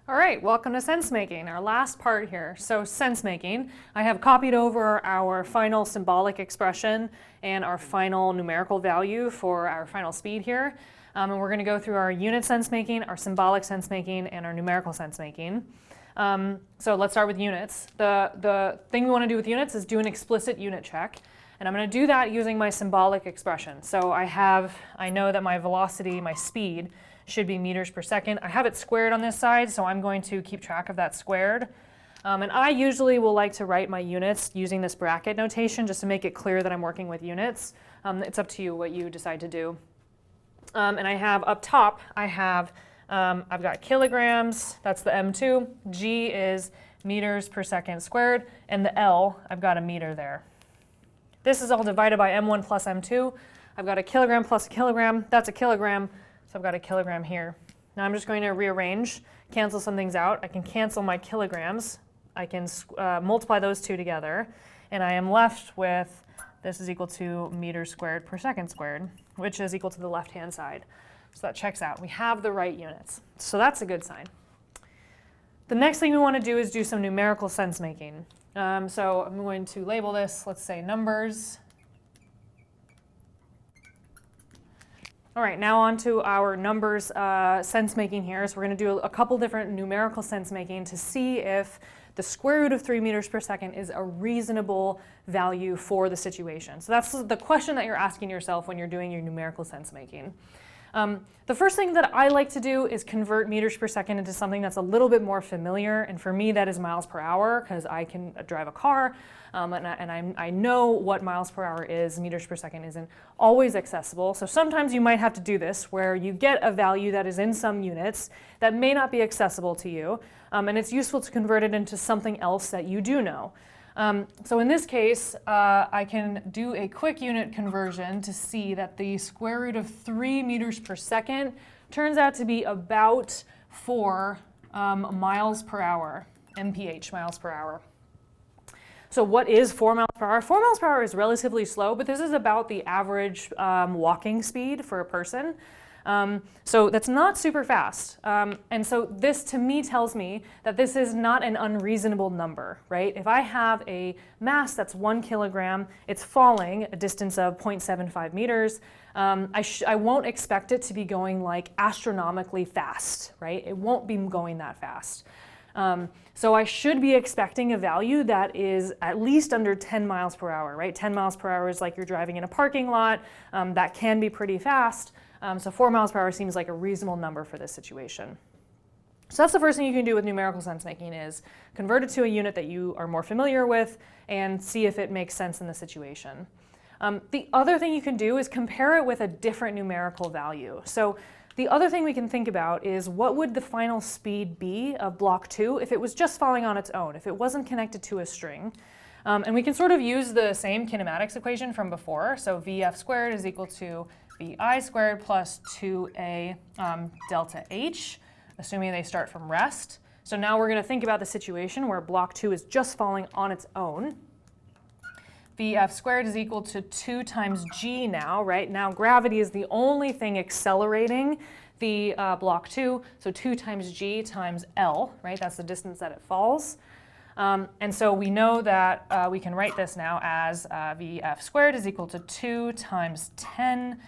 All right, welcome to sense making, our last part here. So sense making, I have copied over our final symbolic expression and our final numerical value for our final speed here. And we're going to go through our unit sense making, our symbolic sense making, and our numerical sense making. So let's start with units. The thing we want to do with units is do an explicit unit check. And I'm going to do that using my symbolic expression. So I know that my velocity, my speed, should be meters per second. I have it squared on this side, so I'm going to keep track of that squared. And I usually will like to write my units using this bracket notation just to make it clear that I'm working with units. It's up to you what you decide to do. And I have up top, I've got kilograms, that's the M2. G is meters per second squared, and the L, I've got a meter there. This is all divided by M1 plus M2. I've got a kilogram plus a kilogram, that's a kilogram. So I've got a kilogram here. Now I'm just going to rearrange, cancel some things out. I can cancel my kilograms. I can multiply those two together. And I am left with, this is equal to meters squared per second squared, which is equal to the left-hand side. So that checks out. We have the right units. So that's a good sign. The next thing we want to do is do some numerical sense making. So I'm going to label this, let's say numbers. All right, now on to our numbers sense making here. So we're going to do a couple different numerical sense making to see if the square root of 3 meters per second is a reasonable value for the situation. So that's the question that you're asking yourself when you're doing your numerical sense making. The first thing that I like to do is convert meters per second into something that's a little bit more familiar, and for me that is miles per hour because I can drive a car and I know what miles per hour is. Meters per second isn't always accessible, so sometimes you might have to do this where you get a value that is in some units that may not be accessible to you, and it's useful to convert it into something else that you do know. So in this case, I can do a quick unit conversion to see that the square root of 3 meters per second turns out to be about 4 miles per hour, mph, miles per hour. So what is 4 miles per hour? 4 miles per hour is relatively slow, but this is about the average walking speed for a person. So that's not super fast. And so this to me tells me that this is not an unreasonable number, right? If I have a mass that's 1 kilogram, it's falling a distance of 0.75 meters, I won't expect it to be going like astronomically fast, right? It won't be going that fast. So I should be expecting a value that is at least under 10 miles per hour, right? 10 miles per hour is like you're driving in a parking lot. That can be pretty fast. So 4 miles per hour seems like a reasonable number for this situation. So that's the first thing you can do with numerical sense making is convert it to a unit that you are more familiar with and see if it makes sense in the situation. The other thing you can do is compare it with a different numerical value. So the other thing we can think about is what would the final speed be of block 2 if it was just falling on its own, if it wasn't connected to a string. And we can sort of use the same kinematics equation from before. So Vf squared is equal to Vi squared plus 2a delta h, assuming they start from rest. So now we're going to think about the situation where block 2 is just falling on its own. Vf squared is equal to 2 times g now, right? Now gravity is the only thing accelerating the block 2, so 2 times g times L, right? That's the distance that it falls. And so we know that we can write this now as Vf squared is equal to 2 times 10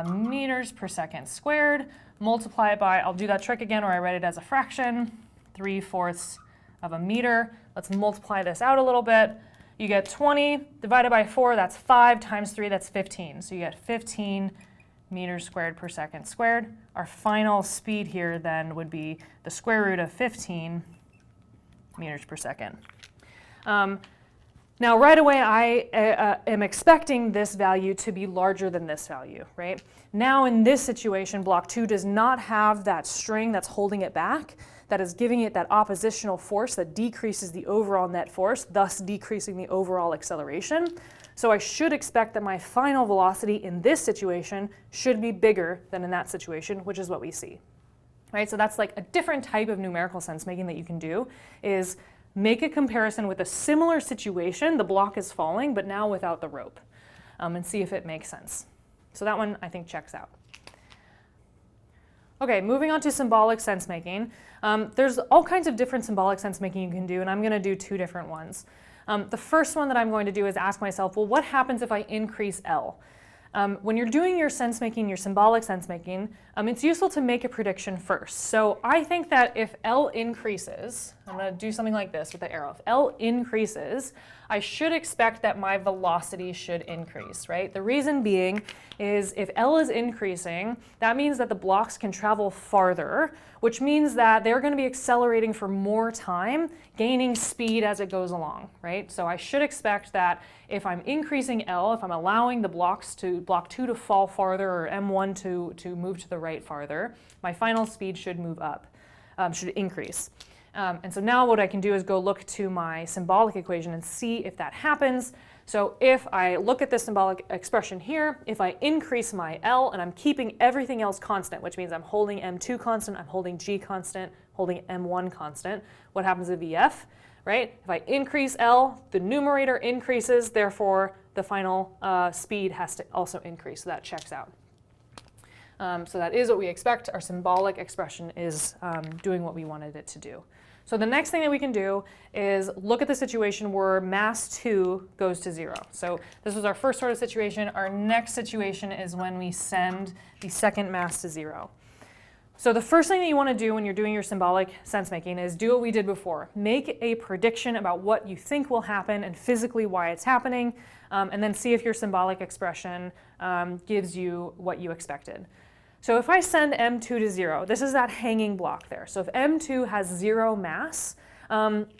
meters per second squared, multiply it by, I'll do that trick again where I write it as a fraction, 3/4 of a meter. Let's multiply this out a little bit. You get 20 divided by 4, that's 5 times 3, that's 15. So you get 15 meters squared per second squared. Our final speed here then would be the square root of 15 meters per second. Now right away I am expecting this value to be larger than this value, right? Now in this situation, block 2 does not have that string that's holding it back, that is giving it that oppositional force that decreases the overall net force, thus decreasing the overall acceleration. So I should expect that my final velocity in this situation should be bigger than in that situation, which is what we see. Right? So that's like a different type of numerical sense making that you can do is make a comparison with a similar situation. The block is falling, but now without the rope, and see if it makes sense. So that one I think checks out. Okay, moving on to symbolic sense making. There's all kinds of different symbolic sense making you can do, and I'm going to do two different ones. The first one that I'm going to do is ask myself, well, what happens if I increase L? When you're doing your sense making, your symbolic sense making, it's useful to make a prediction first. So I think that if L increases, I'm going to do something like this with the arrow. If L increases, I should expect that my velocity should increase, right? The reason being is if L is increasing, that means that the blocks can travel farther, which means that they're going to be accelerating for more time, gaining speed as it goes along, right? So I should expect that if I'm increasing L, if I'm allowing the blocks to block 2 to fall farther or M1 to move to the right farther, my final speed should move up, should increase. And so now what I can do is go look to my symbolic equation and see if that happens. So if I look at this symbolic expression here, if I increase my L and I'm keeping everything else constant, which means I'm holding M2 constant, I'm holding G constant, holding M1 constant, what happens to VF, right? If I increase L, the numerator increases, therefore the final speed has to also increase, so that checks out. So that is what we expect. Our symbolic expression is doing what we wanted it to do. So the next thing that we can do is look at the situation where mass 2 goes to 0. So this was our first sort of situation. Our next situation is when we send the second mass to 0. So the first thing that you want to do when you're doing your symbolic sense making is do what we did before. Make a prediction about what you think will happen and physically why it's happening, and then see if your symbolic expression gives you what you expected. So if I send M2 to 0, this is that hanging block there. So if M2 has 0 mass,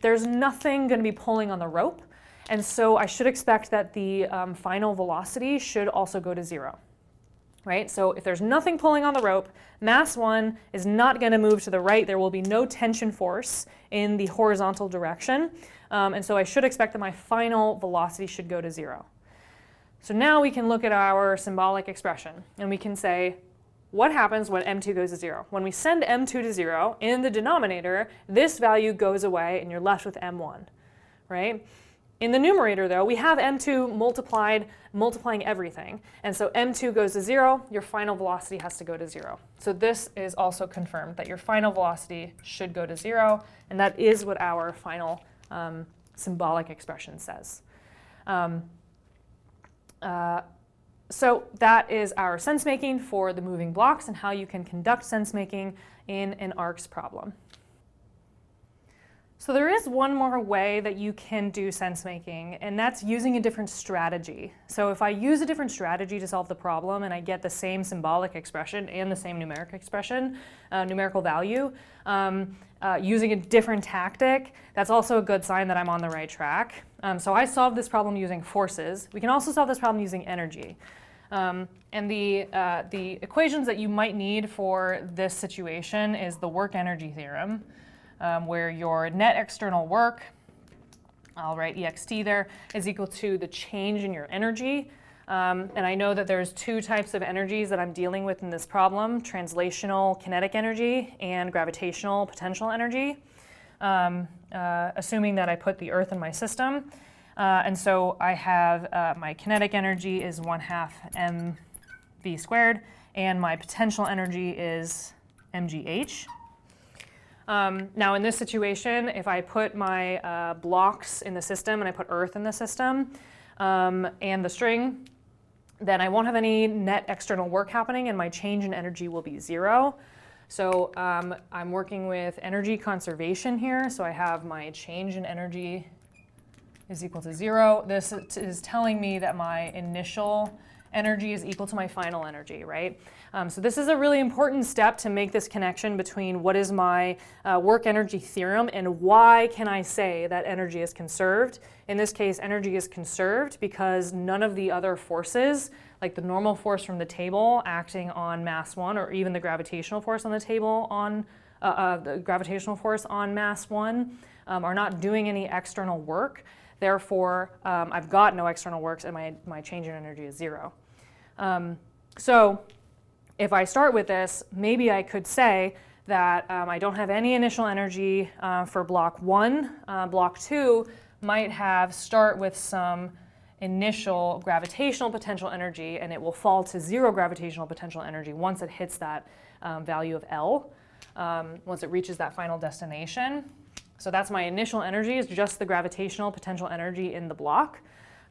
there's nothing going to be pulling on the rope. And so I should expect that the final velocity should also go to 0. Right? So if there's nothing pulling on the rope, mass 1 is not going to move to the right. There will be no tension force in the horizontal direction. And so I should expect that my final velocity should go to 0. So now we can look at our symbolic expression, and we can say, what happens when M2 goes to 0? When we send M2 to 0, in the denominator, this value goes away and you're left with M1, right? In the numerator, though, we have M2 multiplying everything. And so M2 goes to 0, your final velocity has to go to 0. So this is also confirmed that your final velocity should go to 0, and that is what our final symbolic expression says. So that is our sense making for the moving blocks and how you can conduct sense making in an ARCS problem. So there is one more way that you can do sense making, and that's using a different strategy. So if I use a different strategy to solve the problem and I get the same symbolic expression and the same numeric expression, numerical value, using a different tactic, that's also a good sign that I'm on the right track. So I solved this problem using forces. We can also solve this problem using energy. And the equations that you might need for this situation is the work-energy theorem, where your net external work, I'll write EXT there, is equal to the change in your energy. And I know that there's two types of energies that I'm dealing with in this problem, translational kinetic energy and gravitational potential energy, assuming that I put the Earth in my system. And so I have my kinetic energy is 1/2 mv squared, and my potential energy is mgh. Now in this situation, if I put my blocks in the system and I put Earth in the system and the string, then I won't have any net external work happening and my change in energy will be 0. So I'm working with energy conservation here. So I have my change in energy is equal to 0. This is telling me that my initial energy is equal to my final energy, right? So this is a really important step to make this connection between what is my work energy theorem and why can I say that energy is conserved. In this case, energy is conserved because none of the other forces, like the normal force from the table acting on mass 1, or even the gravitational force on the table on the gravitational force on mass 1, are not doing any external work. Therefore, I've got no external works and my change in energy is 0. So if I start with this, maybe I could say that I don't have any initial energy for block 1. Block 2 might start with some initial gravitational potential energy, and it will fall to 0 gravitational potential energy once it hits that value of L once it reaches that final destination. So that's my initial energy, is just the gravitational potential energy in the block.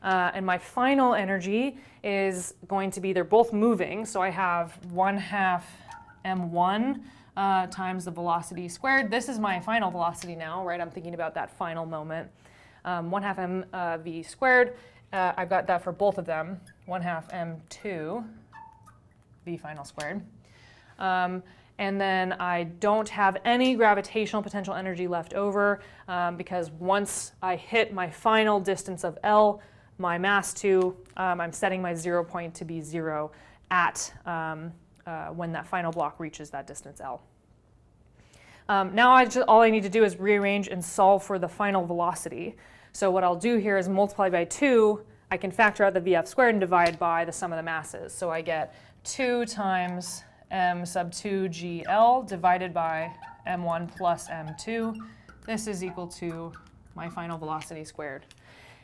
And my final energy is going to be, they're both moving, so I have 1/2 m1 times the velocity squared. This is my final velocity now, right? I'm thinking about that final moment. 1/2 mv squared, I've got that for both of them, 1/2 m2 v final squared. And then I don't have any gravitational potential energy left over because once I hit my final distance of L, my mass 2, I'm setting my 0 point to be 0 at when that final block reaches that distance L. Now all I need to do is rearrange and solve for the final velocity. So what I'll do here is multiply by 2. I can factor out the VF squared and divide by the sum of the masses. So I get 2 times m sub 2 GL divided by m1 plus m2. This is equal to my final velocity squared.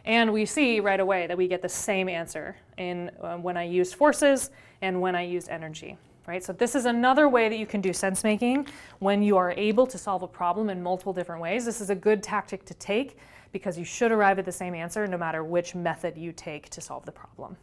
And we see right away that we get the same answer in when I used forces and when I used energy. Right? So this is another way that you can do sense making when you are able to solve a problem in multiple different ways. This is a good tactic to take because you should arrive at the same answer no matter which method you take to solve the problem.